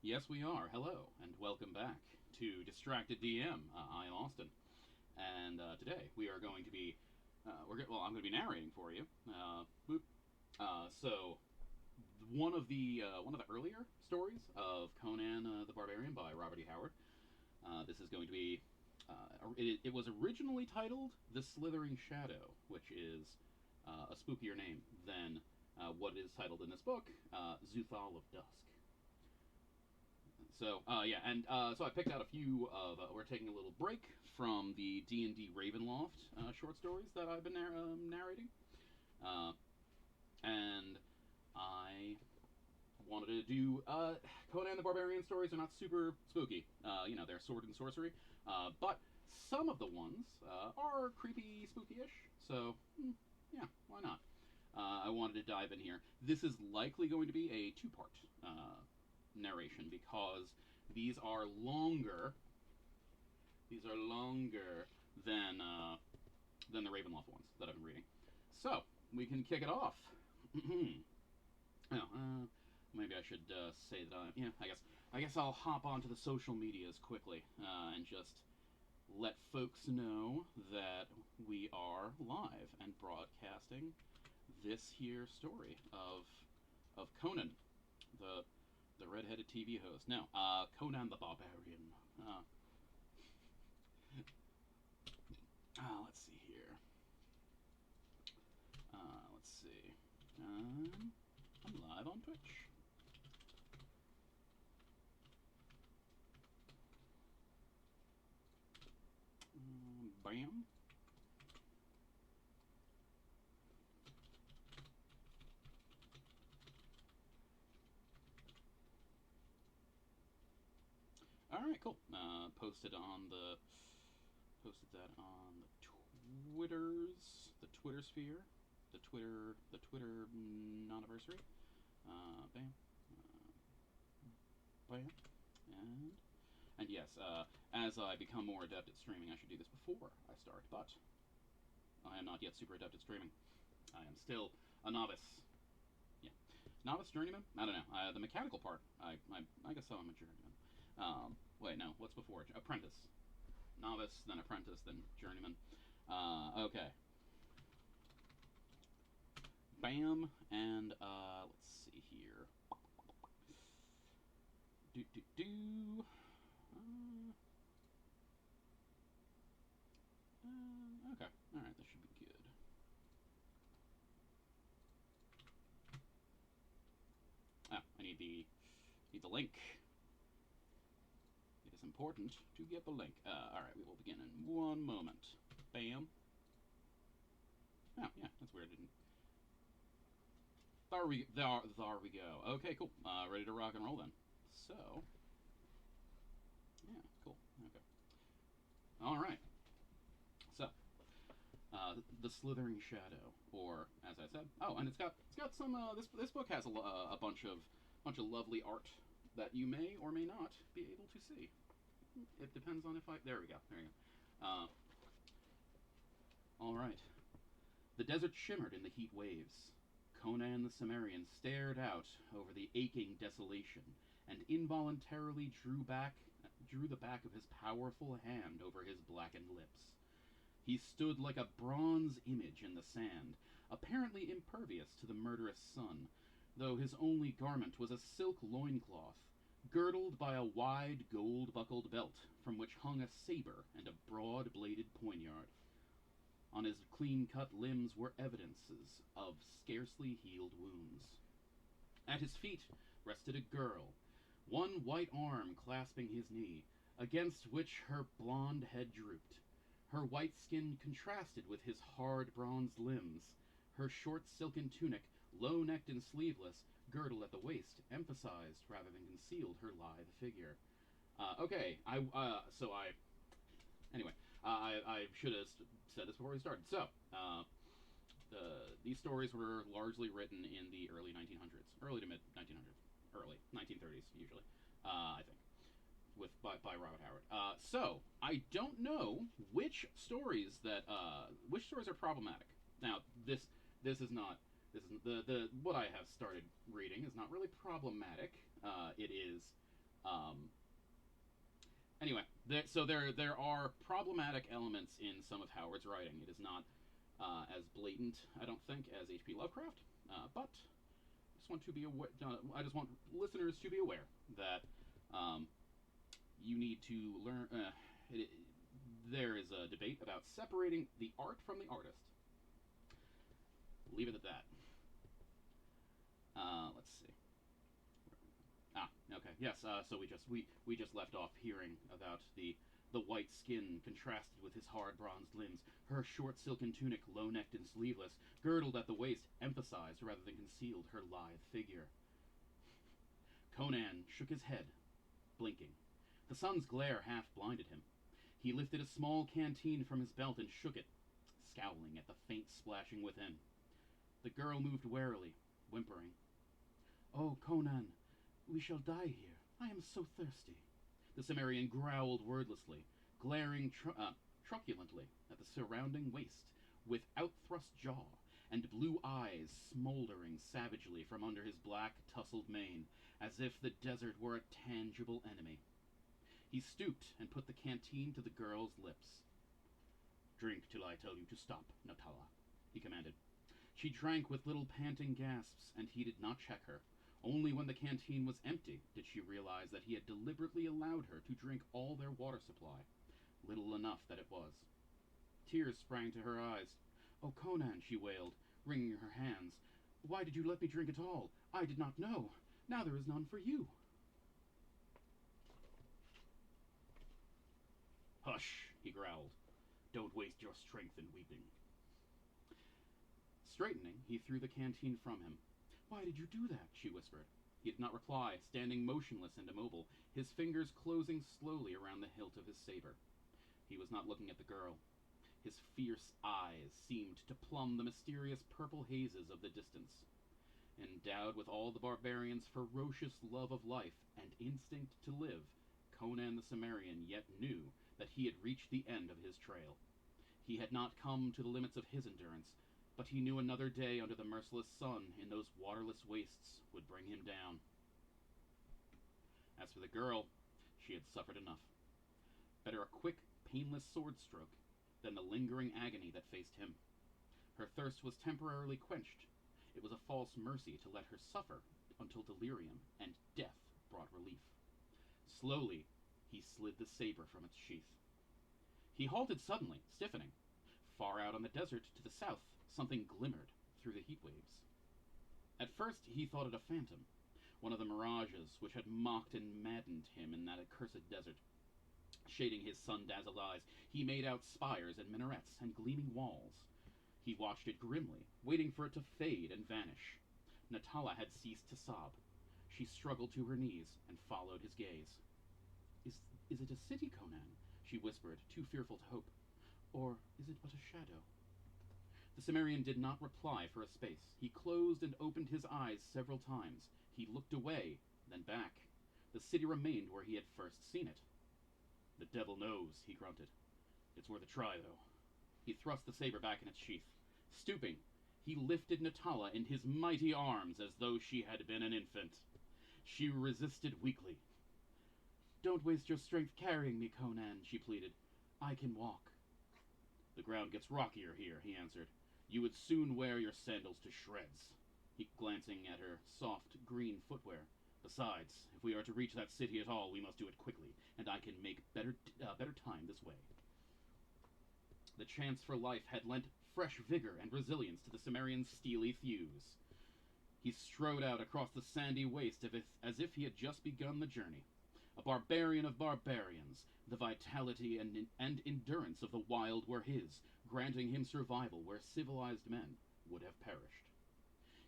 Yes, we are. Hello, and welcome back to Distracted DM. I am Austin, and today we are going to be, I'm going to be narrating for you. So, one of the earlier stories of Conan the Barbarian by Robert E. Howard. This is going to be. It was originally titled "The Slithering Shadow," which is a spookier name than what is titled in this book, "Zuthal of Dusk." So I picked out a few of. We're taking a little break from the D&D Ravenloft short stories that I've been narrating, uh, and I wanted to do Conan the Barbarian stories. Are not super spooky. They're sword and sorcery, but some of the ones are creepy, spooky-ish. So yeah, why not? I wanted to dive in here. This is likely going to be a two-part narration because these are longer. These are longer than the Ravenloft ones that I've been reading. So we can kick it off. Oh, maybe I should say that. I guess I'll hop onto the social medias quickly and just let folks know that we are live and broadcasting this here story of Conan, the redheaded TV host. No, Conan the Barbarian. Let's see here. Let's see. I'm live on Twitch. Bam. All right, cool. Posted that on the Twitter sphere, the Twitter anniversary. Bam, bam, and yes, as I become more adept at streaming, I should do this before I start. But I am not yet super adept at streaming. I am still a novice. Yeah, novice journeyman. I don't know. The mechanical part, I guess I'm a journeyman. Wait, no. What's before apprentice? Novice, then apprentice, then journeyman. Okay. Bam, and let's see here. Do. Okay. All right. This should be good. I need the link. It is important to get the link. All right. We will begin in one moment. Bam. Oh yeah, that's weird. Didn't. There we go. Okay, cool. Ready to rock and roll then. So. Yeah, cool. Okay. All right. So, the Slithering Shadow, or as I said, and it's got some. This book has a bunch of lovely art that you may or may not be able to see. It depends on if I. There we go. There you go. All right. The desert shimmered in the heat waves. Conan the Cimmerian stared out over the aching desolation and involuntarily drew the back of his powerful hand over his blackened lips. He stood like a bronze image in the sand, apparently impervious to the murderous sun, though his only garment was a silk loincloth, girdled by a wide gold-buckled belt from which hung a saber and a broad-bladed poignard. On his clean-cut limbs were evidences of scarcely healed wounds. At his feet rested a girl, one white arm clasping his knee, against which her blonde head drooped. Her white skin contrasted with his hard bronzed limbs. Her short silken tunic, low-necked and sleeveless, girdle at the waist, emphasized rather than concealed her lithe figure. Okay, Anyway, I should have said this before we started. So, these stories were largely written in the early 1900s, early to mid 1900s, early 1930s usually, I think, by Robert Howard. So I don't know which stories are problematic. Now this is not the what I have started reading is not really problematic. It is Um, anyway, so there are problematic elements in some of Howard's writing. It is not as blatant, I don't think, as H.P. Lovecraft, but I just want listeners to be aware that you need to learn. There is a debate about separating the art from the artist. Leave it at that. Let's see. Okay. Yes. So we just left off hearing about the white skin contrasted with his hard bronzed limbs. Her short silken tunic, low-necked and sleeveless, girdled at the waist, emphasized rather than concealed her lithe figure. Conan shook his head, blinking. The sun's glare half blinded him. He lifted a small canteen from his belt and shook it, scowling at the faint splashing within. The girl moved warily, whimpering. "Oh, Conan, we shall die here. I am so thirsty." The Cimmerian growled wordlessly, glaring truculently at the surrounding waste, with outthrust jaw and blue eyes smoldering savagely from under his black, tousled mane, as if the desert were a tangible enemy. He stooped and put the canteen to the girl's lips. "Drink till I tell you to stop, Natala," he commanded. She drank with little panting gasps, and he did not check her. Only when the canteen was empty did she realize that he had deliberately allowed her to drink all their water supply. Little enough that it was. Tears sprang to her eyes. "Oh, Conan," she wailed, wringing her hands. "Why did you let me drink at all? I did not know. Now there is none for you." "Hush," he growled. "Don't waste your strength in weeping." Straightening, he threw the canteen from him. "Why did you do that?" she whispered. He did not reply, standing motionless and immobile, his fingers closing slowly around the hilt of his saber. He was not looking at the girl. His fierce eyes seemed to plumb the mysterious purple hazes of the distance. Endowed with all the barbarian's ferocious love of life and instinct to live, Conan the Cimmerian yet knew that he had reached the end of his trail. He had not come to the limits of his endurance, but he knew another day under the merciless sun in those waterless wastes would bring him down. As for the girl, she had suffered enough. Better a quick, painless sword stroke than the lingering agony that faced him. Her thirst was temporarily quenched. It was a false mercy to let her suffer until delirium and death brought relief. Slowly, he slid the saber from its sheath. He halted suddenly, stiffening. Far out on the desert to the south, something glimmered through the heat waves. At first, he thought it a phantom, one of the mirages which had mocked and maddened him in that accursed desert. Shading his sun-dazzled eyes, he made out spires and minarets and gleaming walls. He watched it grimly, waiting for it to fade and vanish. Natala had ceased to sob. She struggled to her knees and followed his gaze. Is it a city, Conan?" she whispered, too fearful to hope. "Or is it but a shadow?" The Cimmerian did not reply for a space. He closed and opened his eyes several times. He looked away, then back. The city remained where he had first seen it. "The devil knows," he grunted. "It's worth a try, though." He thrust the saber back in its sheath. Stooping, he lifted Natala in his mighty arms as though she had been an infant. She resisted weakly. "Don't waste your strength carrying me, Conan," she pleaded. "I can walk." "The ground gets rockier here," he answered. "You would soon wear your sandals to shreds," he glancing at her soft green footwear. "Besides, if we are to reach that city at all, we must do it quickly, and I can make better time this way." The chance for life had lent fresh vigor and resilience to the Cimmerian's steely thews. He strode out across the sandy waste as if he had just begun the journey. A barbarian of barbarians, the vitality and endurance of the wild were his, granting him survival where civilized men would have perished.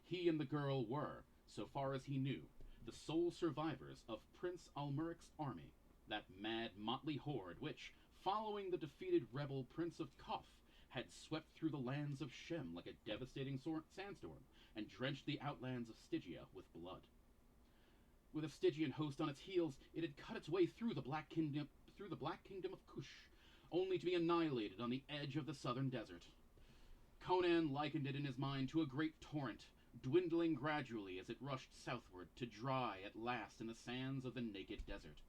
He and the girl were, so far as he knew, the sole survivors of Prince Almeric's army, that mad, motley horde which, following the defeated rebel Prince of Koth, had swept through the lands of Shem like a devastating sandstorm and drenched the outlands of Stygia with blood. With a Stygian host on its heels, it had cut its way through the Black Kingdom of Kush, only to be annihilated on the edge of the southern desert. Conan likened it in his mind to a great torrent, dwindling gradually as it rushed southward to dry at last in the sands of the naked desert.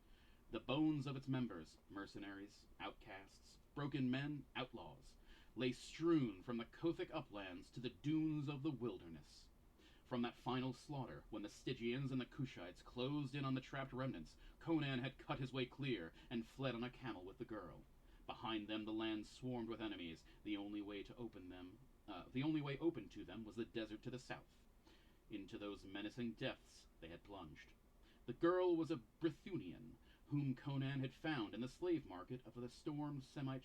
The bones of its members, mercenaries, outcasts, broken men, outlaws, lay strewn from the Kothic uplands to the dunes of the wilderness. From that final slaughter, when the Stygians and the Kushites closed in on the trapped remnants, Conan had cut his way clear and fled on a camel with the girl. Behind them, the land swarmed with enemies. The only way open to them was the desert to the south. Into those menacing depths they had plunged. The girl was a Brythunian, whom Conan had found in the slave market of a stormed Shemite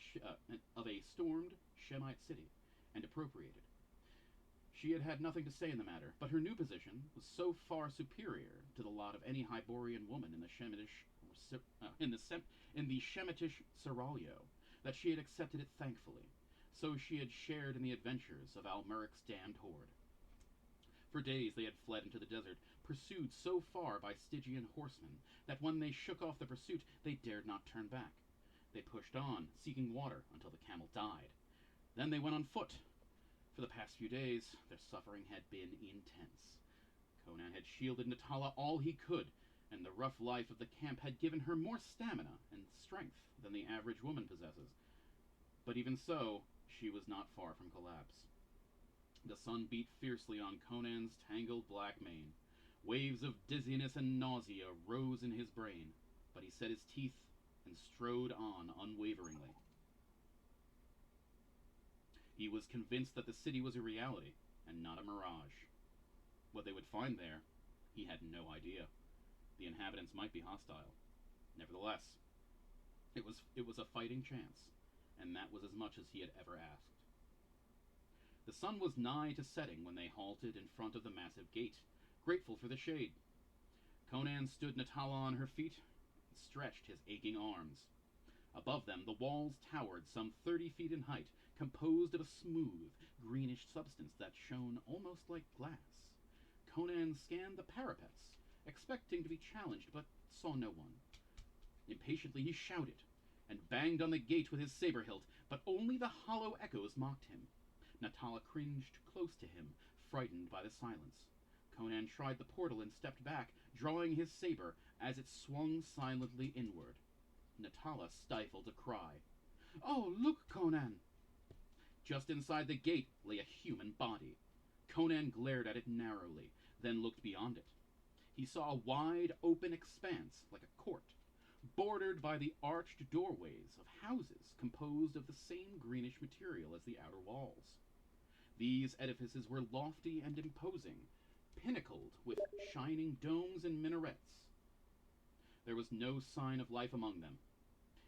city, and appropriated. She had had nothing to say in the matter, but her new position was so far superior to the lot of any Hyborian woman in the Shemitish seraglio that she had accepted it thankfully. So she had shared in the adventures of Almeric's damned horde. For days they had fled into the desert, pursued so far by Stygian horsemen that when they shook off the pursuit, they dared not turn back. They pushed on, seeking water, until the camel died. Then they went on foot. For the past few days, their suffering had been intense. Conan had shielded Natala all he could, and the rough life of the camp had given her more stamina and strength than the average woman possesses. But even so, she was not far from collapse. The sun beat fiercely on Conan's tangled black mane. Waves of dizziness and nausea rose in his brain, but he set his teeth and strode on unwaveringly. He was convinced that the city was a reality and not a mirage. What they would find there, he had no idea. The inhabitants might be hostile. Nevertheless, it was a fighting chance, and that was as much as he had ever asked. The sun was nigh to setting when they halted in front of the massive gate, grateful for the shade. Conan stood Natala on her feet and stretched his aching arms. Above them, the walls towered some 30 feet in height, composed of a smooth, greenish substance that shone almost like glass. Conan scanned the parapets, expecting to be challenged, but saw no one. Impatiently he shouted, and banged on the gate with his saber hilt, but only the hollow echoes mocked him. Natala cringed close to him, frightened by the silence. Conan tried the portal and stepped back, drawing his saber as it swung silently inward. Natala stifled a cry. "Oh, look, Conan!" Just inside the gate lay a human body. Conan glared at it narrowly, then looked beyond it. He saw a wide, open expanse, like a court, bordered by the arched doorways of houses composed of the same greenish material as the outer walls. These edifices were lofty and imposing, pinnacled with shining domes and minarets. There was no sign of life among them.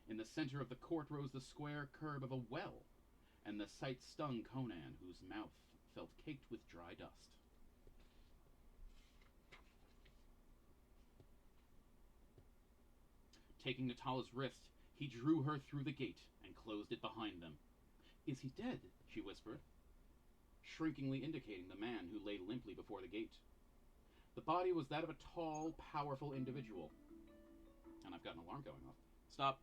In the center of the court rose the square curb of a well, and the sight stung Conan, whose mouth felt caked with dry dust. Taking Natala's wrist, he drew her through the gate and closed it behind them. "Is he dead?" she whispered, shrinkingly indicating the man who lay limply before the gate. The body was that of a tall, powerful individual. And I've got an alarm going off. Stop.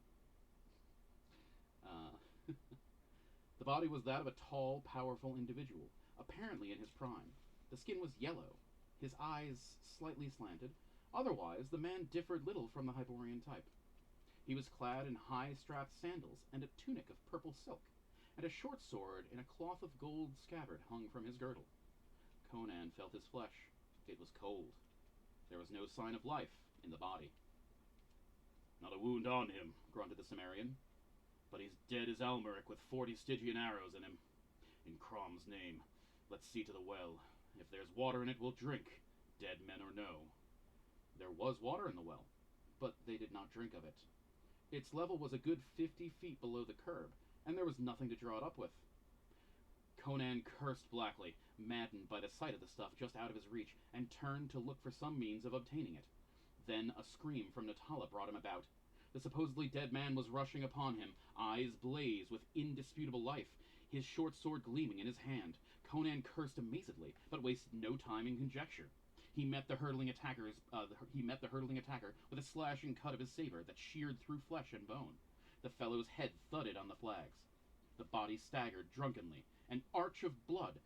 The body was that of a tall, powerful individual, apparently in his prime. The skin was yellow, his eyes slightly slanted. Otherwise, the man differed little from the Hyborian type. He was clad in high-strapped sandals and a tunic of purple silk, and a short sword in a cloth of gold scabbard hung from his girdle. Conan felt his flesh. It was cold. There was no sign of life in the body. "Not a wound on him," grunted the Cimmerian. "But he's dead as Almeric with 40 Stygian arrows in him. In Crom's name, let's see to the well. If there's water in it, we'll drink, dead men or no." There was water in the well, but they did not drink of it. Its level was a good 50 feet below the curb, and there was nothing to draw it up with. Conan cursed blackly, maddened by the sight of the stuff just out of his reach, and turned to look for some means of obtaining it. Then a scream from Natala brought him about. The supposedly dead man was rushing upon him, eyes ablaze with indisputable life, his short sword gleaming in his hand. Conan cursed amazedly, but wasted no time in conjecture. He met the hurtling attacker with a slashing cut of his saber that sheared through flesh and bone. The fellow's head thudded on the flags. The body staggered drunkenly, an arch of blood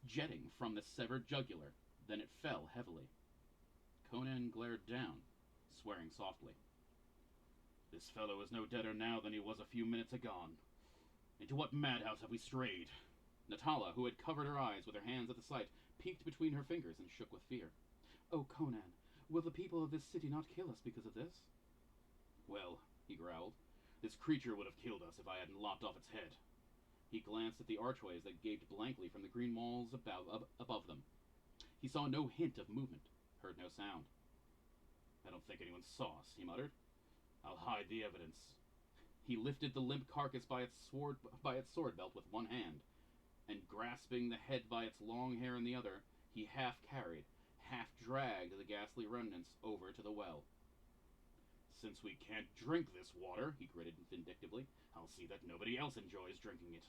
jetting from the severed jugular. Then it fell heavily. Conan glared down, swearing softly. This fellow is no deader now than he was a few minutes agone. Into what madhouse have we strayed? Natala, who had covered her eyes with her hands at the sight, peeked between her fingers and shook with fear. Oh, Conan, will the people of this city not kill us because of this? Well, he growled, this creature would have killed us if I hadn't lopped off its head. He glanced at the archways that gaped blankly from the green walls above them. He saw no hint of movement, heard no sound. I don't think anyone saw us, he muttered. I'll hide the evidence. He lifted the limp carcass by its sword belt with one hand, and grasping the head by its long hair in the other, he half carried, half dragged the ghastly remnants over to the well. Since we can't drink this water, he gritted vindictively, I'll see that nobody else enjoys drinking it.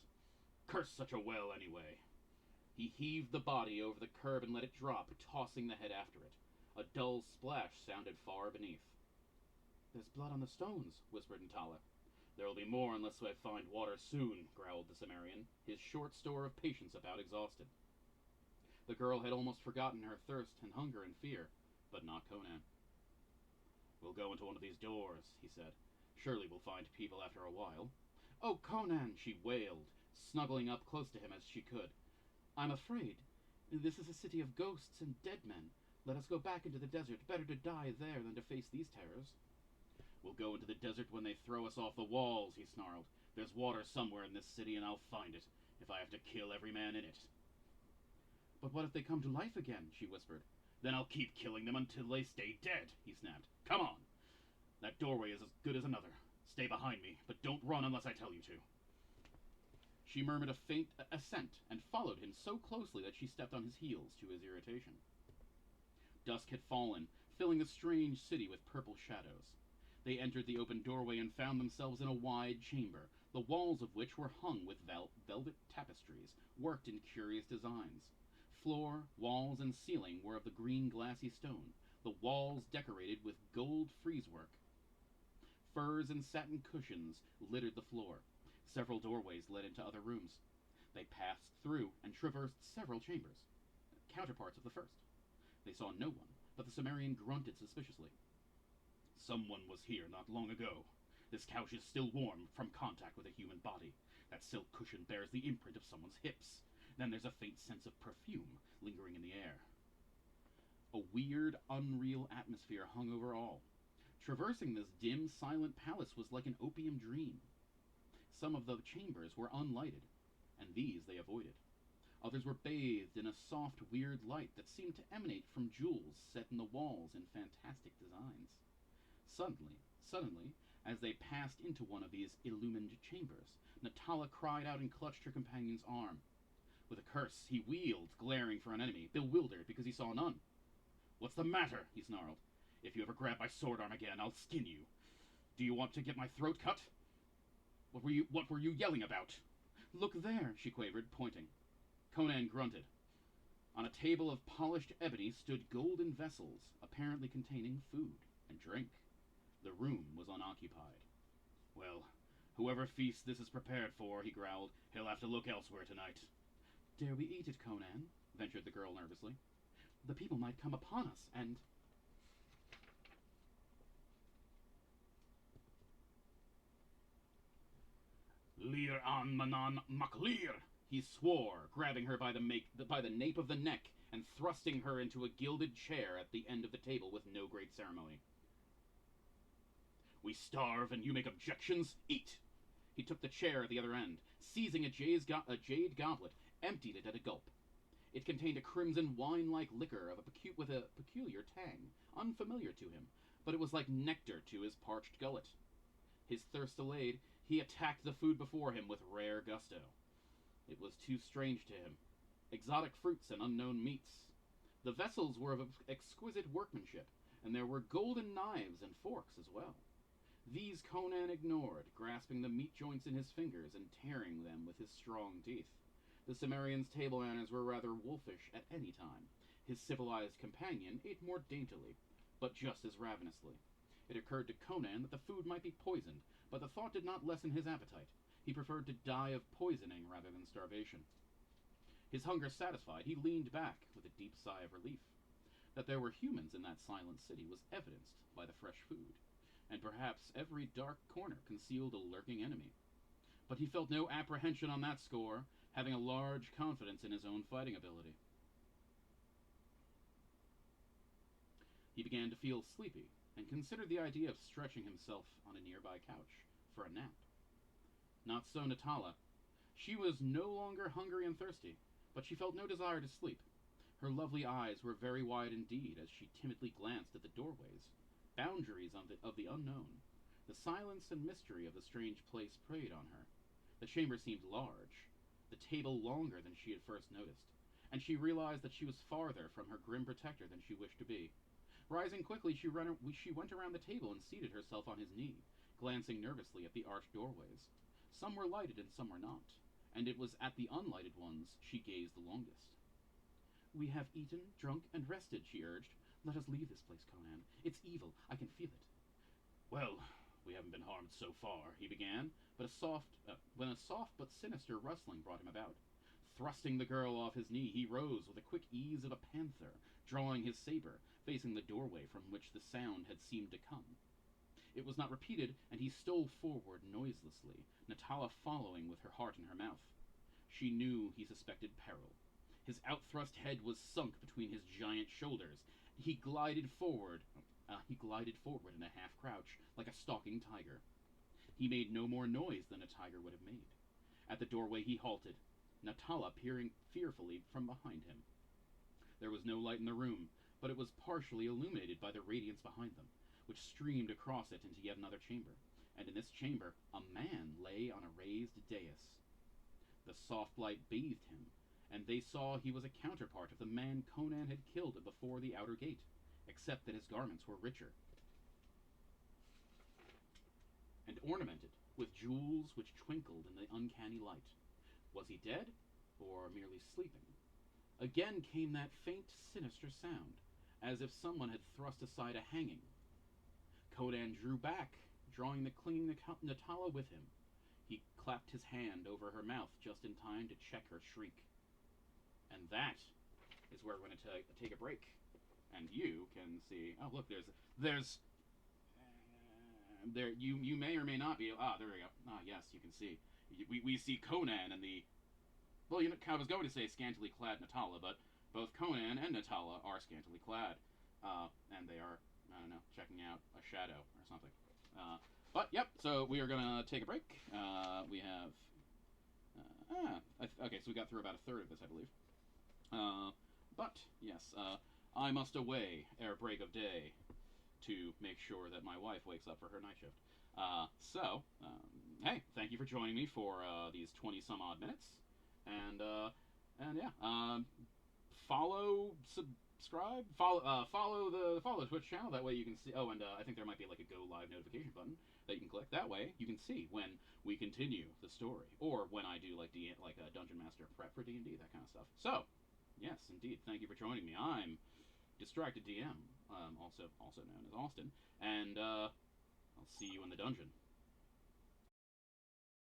Curse such a well, anyway. He heaved the body over the curb and let it drop, tossing the head after it. A dull splash sounded far beneath. There's blood on the stones, whispered Natala. There'll be more unless I find water soon, growled the Cimmerian, his short store of patience about exhausted. The girl had almost forgotten her thirst and hunger and fear, but not Conan. We'll go into one of these doors, he said. Surely we'll find people after a while. Oh, Conan, she wailed, snuggling up close to him as she could. I'm afraid. This is a city of ghosts and dead men. Let us go back into the desert. Better to die there than to face these terrors. We'll go into the desert when they throw us off the walls, he snarled. There's water somewhere in this city, and I'll find it, if I have to kill every man in it. But what if they come to life again, she whispered. Then I'll keep killing them until they stay dead, he snapped. Come on! That doorway is as good as another. Stay behind me, but don't run unless I tell you to. She murmured a faint assent and followed him so closely that she stepped on his heels to his irritation. Dusk had fallen, filling the strange city with purple shadows. They entered the open doorway and found themselves in a wide chamber, the walls of which were hung with velvet tapestries, worked in curious designs. Floor, walls, and ceiling were of the green glassy stone, the walls decorated with gold frieze-work. Furs and satin cushions littered the floor. Several doorways led into other rooms. They passed through and traversed several chambers, counterparts of the first. They saw no one, but the Cimmerian grunted suspiciously. Someone was here not long ago. This couch is still warm from contact with a human body. That silk cushion bears the imprint of someone's hips. Then there's a faint sense of perfume lingering in the air. A weird, unreal atmosphere hung over all. Traversing this dim, silent palace was like an opium dream. Some of the chambers were unlighted, and these they avoided. Others were bathed in a soft, weird light that seemed to emanate from jewels set in the walls in fantastic designs. Suddenly, as they passed into one of these illumined chambers, Natala cried out and clutched her companion's arm. With a curse, he wheeled, glaring for an enemy, bewildered because he saw none. What's the matter? He snarled. If you ever grab my sword arm again, I'll skin you. Do you want to get my throat cut? What were you yelling about? Look there, she quavered, pointing. Conan grunted. On a table of polished ebony stood golden vessels, apparently containing food and drink. The room was unoccupied. Well, whoever feast this is prepared for, he growled, he'll have to look elsewhere tonight. Dare we eat it, Conan? Ventured the girl nervously. The people might come upon us, and... Lir an manan maklir, he swore, grabbing her by the nape of the neck and thrusting her into a gilded chair at the end of the table with no great ceremony. We starve and you make objections? Eat! He took the chair at the other end, seizing a jade goblet, emptied it at a gulp. It contained a crimson wine-like liquor with a peculiar tang, unfamiliar to him, but it was like nectar to his parched gullet. His thirst allayed, he attacked the food before him with rare gusto. It was too strange to him. Exotic fruits and unknown meats. The vessels were of exquisite workmanship, and there were golden knives and forks as well. These Conan ignored, grasping the meat joints in his fingers and tearing them with his strong teeth. The Cimmerian's table manners were rather wolfish at any time. His civilized companion ate more daintily, but just as ravenously. It occurred to Conan that the food might be poisoned, but the thought did not lessen his appetite. He preferred to die of poisoning rather than starvation. His hunger satisfied, he leaned back with a deep sigh of relief. That there were humans in that silent city was evidenced by the fresh food, and perhaps every dark corner concealed a lurking enemy. But he felt no apprehension on that score, having a large confidence in his own fighting ability. He began to feel sleepy, and considered the idea of stretching himself on a nearby couch for a nap. Not so Natala. She was no longer hungry and thirsty, but she felt no desire to sleep. Her lovely eyes were very wide indeed as she timidly glanced at the doorways, boundaries of the unknown. The silence and mystery of the strange place preyed on her. The chamber seemed large, the table longer than she had first noticed, and she realized that she was farther from her grim protector than she wished to be. Rising quickly, she went around the table and seated herself on his knee, glancing nervously at the arched doorways. Some were lighted and some were not, and it was at the unlighted ones she gazed the longest. "We have eaten, drunk, and rested," she urged. "Let us leave this place, Conan. It's evil. I can feel it." "Well, we haven't been harmed so far," he began, but when a soft but sinister rustling brought him about. Thrusting the girl off his knee, he rose with the quick ease of a panther, drawing his saber, facing the doorway from which the sound had seemed to come. It was not repeated, and he stole forward noiselessly, Natala following with her heart in her mouth. She knew he suspected peril. His outthrust head was sunk between his giant shoulders. He glided forward in a half-crouch, like a stalking tiger. He made no more noise than a tiger would have made. At the doorway he halted, Natala peering fearfully from behind him. There was no light in the room, but it was partially illuminated by the radiance behind them, which streamed across it into yet another chamber, and in this chamber a man lay on a raised dais. The soft light bathed him, and they saw he was a counterpart of the man Conan had killed before the outer gate, except that his garments were richer and ornamented with jewels which twinkled in the uncanny light. Was he dead, or merely sleeping? Again came that faint, sinister sound, as if someone had thrust aside a hanging. Conan drew back, drawing the clinging Natala with him. He clapped his hand over her mouth just in time to check her shriek. And that is where we're going to take a break. And you can see. Oh, look, you may or may not be. There we go. Yes, you can see. We see Conan and the. Well, I was going to say scantily clad Natala, but both Conan and Natala are scantily clad, and they are, I don't know, checking out a shadow or something. But yep. So we are gonna take a break. We have. Okay, so we got through about a third of this, I believe. But yes, I must away ere break of day to make sure that my wife wakes up for her night shift. Hey, thank you for joining me for these 20 some odd minutes, and yeah, subscribe, follow the Twitch channel. That way you can see. Oh, and I think there might be like a go live notification button that you can click. That way you can see when we continue the story, or when I do like a Dungeon Master prep for D&D, that kind of stuff. So, yes, indeed, thank you for joining me. I'm Distracted DM, also known as Austin, and I'll see you in the dungeon.